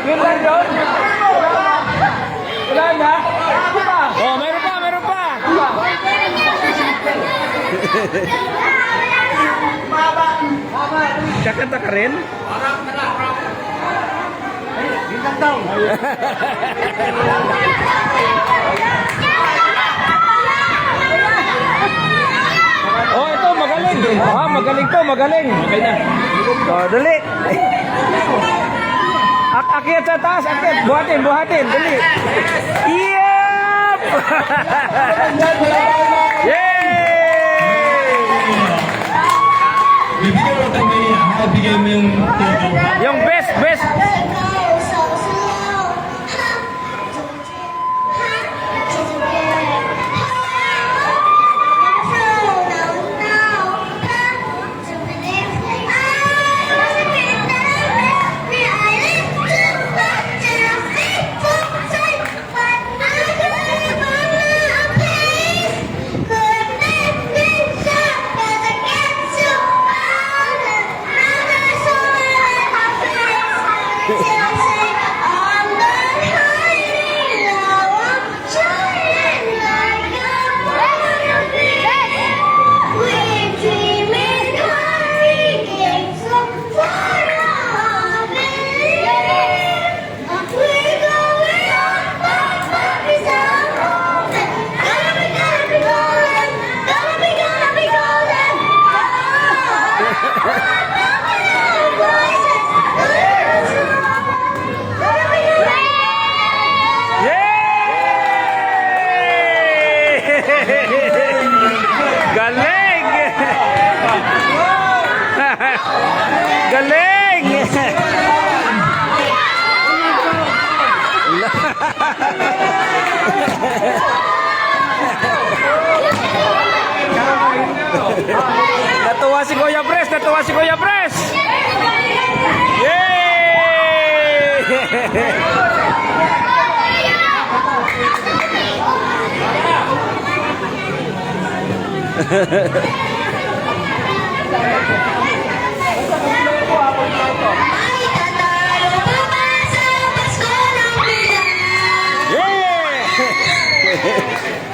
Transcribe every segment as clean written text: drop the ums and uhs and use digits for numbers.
Yun lang yun? Wala na? Oh, meron pa, meron pa. Kakanta ka rin? Oh, ito, magaling. Ah, magaling to, magaling. Okay na. Oh, dali. Akyat sa taas, akyat. Buhatin, buhatin, dali. Yep! Yay! Bibigyan mo kami, bigyan mo yung Yung best, best. Galing! Galing! Natuwa si Kuya Pres! Natuwa si Kuya Pres!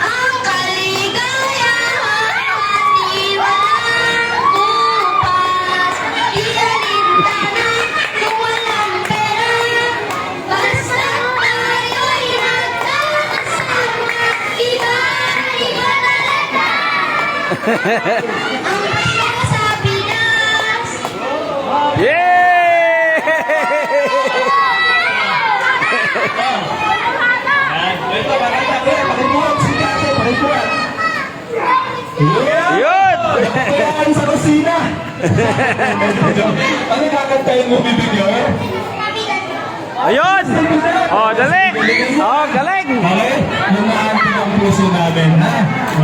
Ang kaligayahan at iwalang bukas, ialintana kung walang pera, basta tayo'y nagkakasama, iba-iba talaga. Ang basta sa Pinas. Ito, pakibuhat si Kate, pakibuhat. Yun! Kaya sa kusina. Ano kakantayin mo, bibigyan? Ayun! Oh, dali! Oh, galing! Okay? Lumahanti ang puso namin, ha?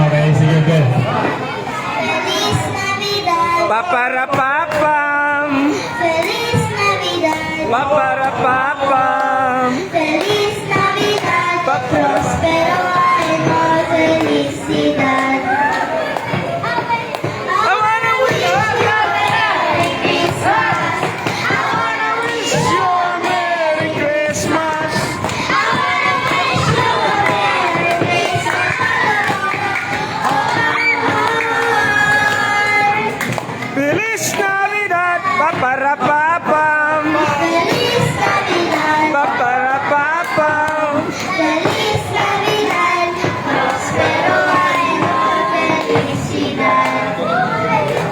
Okay, sige, good. Feliz Navidad. Paparapapam! Feliz Navidad. Paparapapam! Feliz Navidad. Prospero año, felicidad. I wanna wish you a Merry Christmas. I wanna wish you a Merry Christmas! I wanna wish you a Merry Christmas. Feliz Navidad! Paparapapam! Feliz Navidad. Paparapapam! Feliz Navidad. Prospero año, felicidad.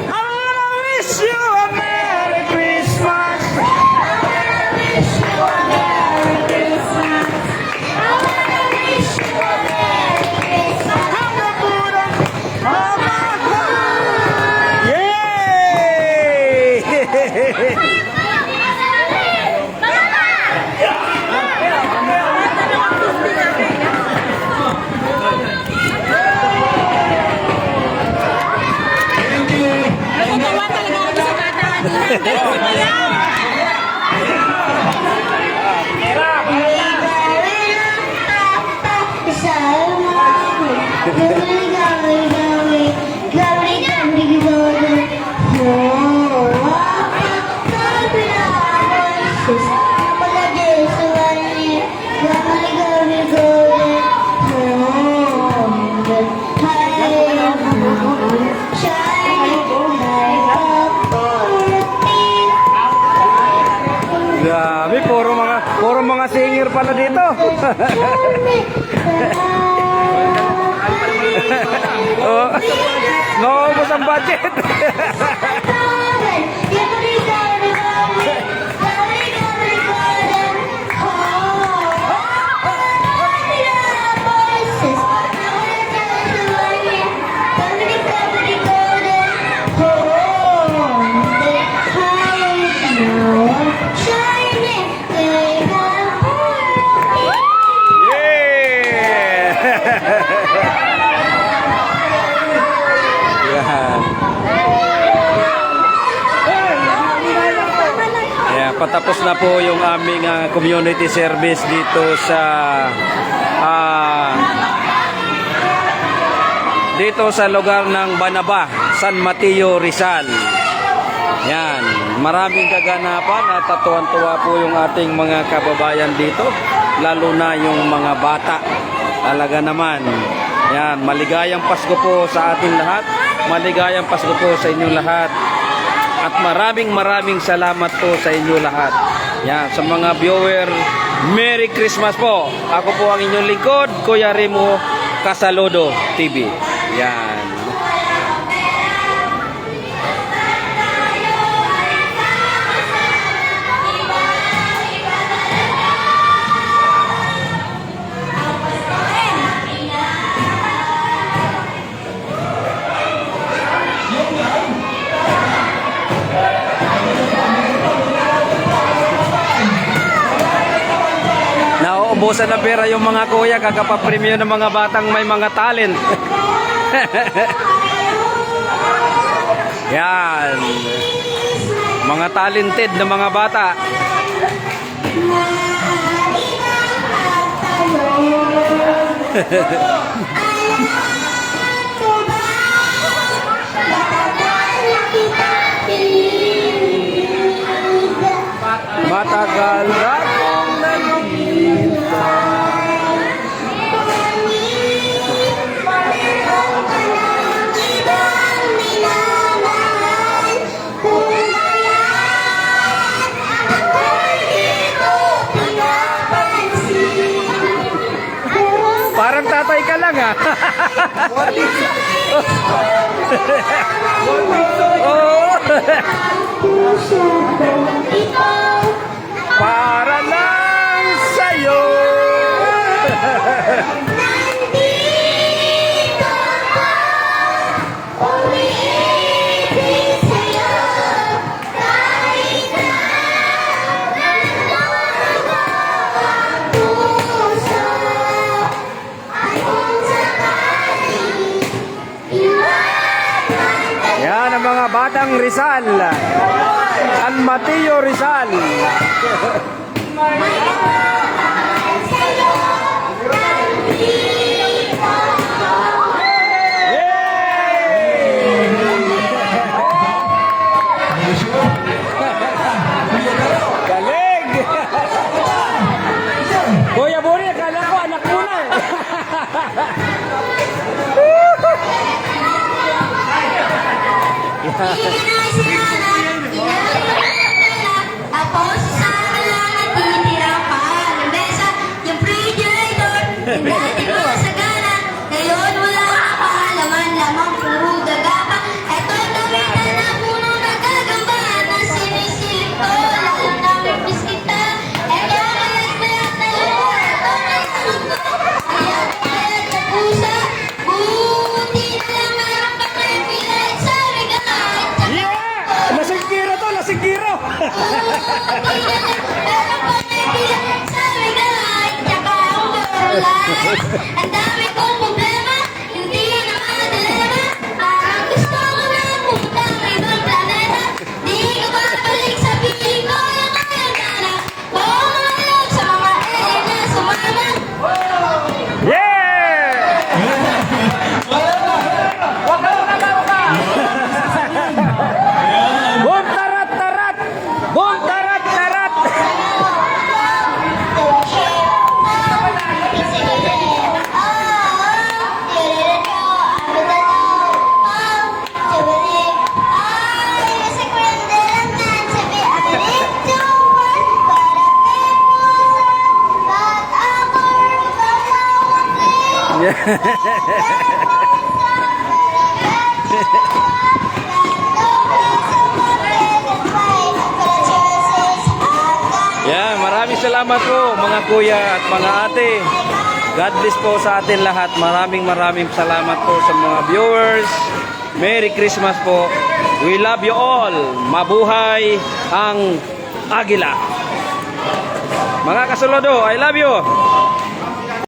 I wanna wish you a Merry Christmas! I wanna wish you a Merry Christmas. I wanna wish you a Merry Christmas. From the bottom of my heart! Yay! Thank you. Natutuwa talaga ako sa bata. Natutuwa yan. Gabi Oh, naubos ang budget. Yan. Ayan, patapos na po yung aming community service dito sa lugar ng Banaba, San Mateo, Rizal. Yan, maraming kaganapan at tuwan-tuwa po yung ating mga kababayan dito, lalo na yung mga bata. Talaga naman. Yan, maligayang Pasko po sa ating lahat. Maligayang Pasko po sa inyo lahat. At maraming salamat po sa inyo lahat. Yan, sa mga viewer, Merry Christmas po. Ako po ang inyong lingkod, Kuya Remo Casaludo TV. Yan. Nauubusan ng pera yung mga kuya kakapapremyo ng mga batang may mga talent. Yan. Mga talented na mga bata. Matagal na kong nakita. Parang tatay ka lang ah. Oh. Para lang sa'yo. Yan ang mga batang Rizal. San Mateo, Rizal. Galing! Kuya Boni, akala ko anak mo na eh. Tapos sana lang natitira pa ng mesa yung refrigerator. Hindi ko sagana. Ngayon wala akong kaalaman lamang puro gagapa. Eto gamitan na puno nagagamba na sinisilip ko. Lalo na may biskita. Eto malat-malat na lupa. Eto may tanong ko. Kaya na pusa. Buti na lang meron pa kayo pilat sa regay. Yeah! Lasinggiro to, lasinggiro! Ang dami kong problema, hindi na madalema. Parang gusto ko na pumunta ng ibang planeta. Di ko babalik sa piling ko yung kayang-gana. Pumalog sa mga alien na sumama. Yeah! Boom tarat tarat! Boom tarat tarat! Yan, maraming salamat po mga kuya at mga ate. God bless po sa atin lahat. Maraming salamat po sa mga viewers. Merry Christmas po. We love you all. Mabuhay ang Agila. Mga kasulado, I love you.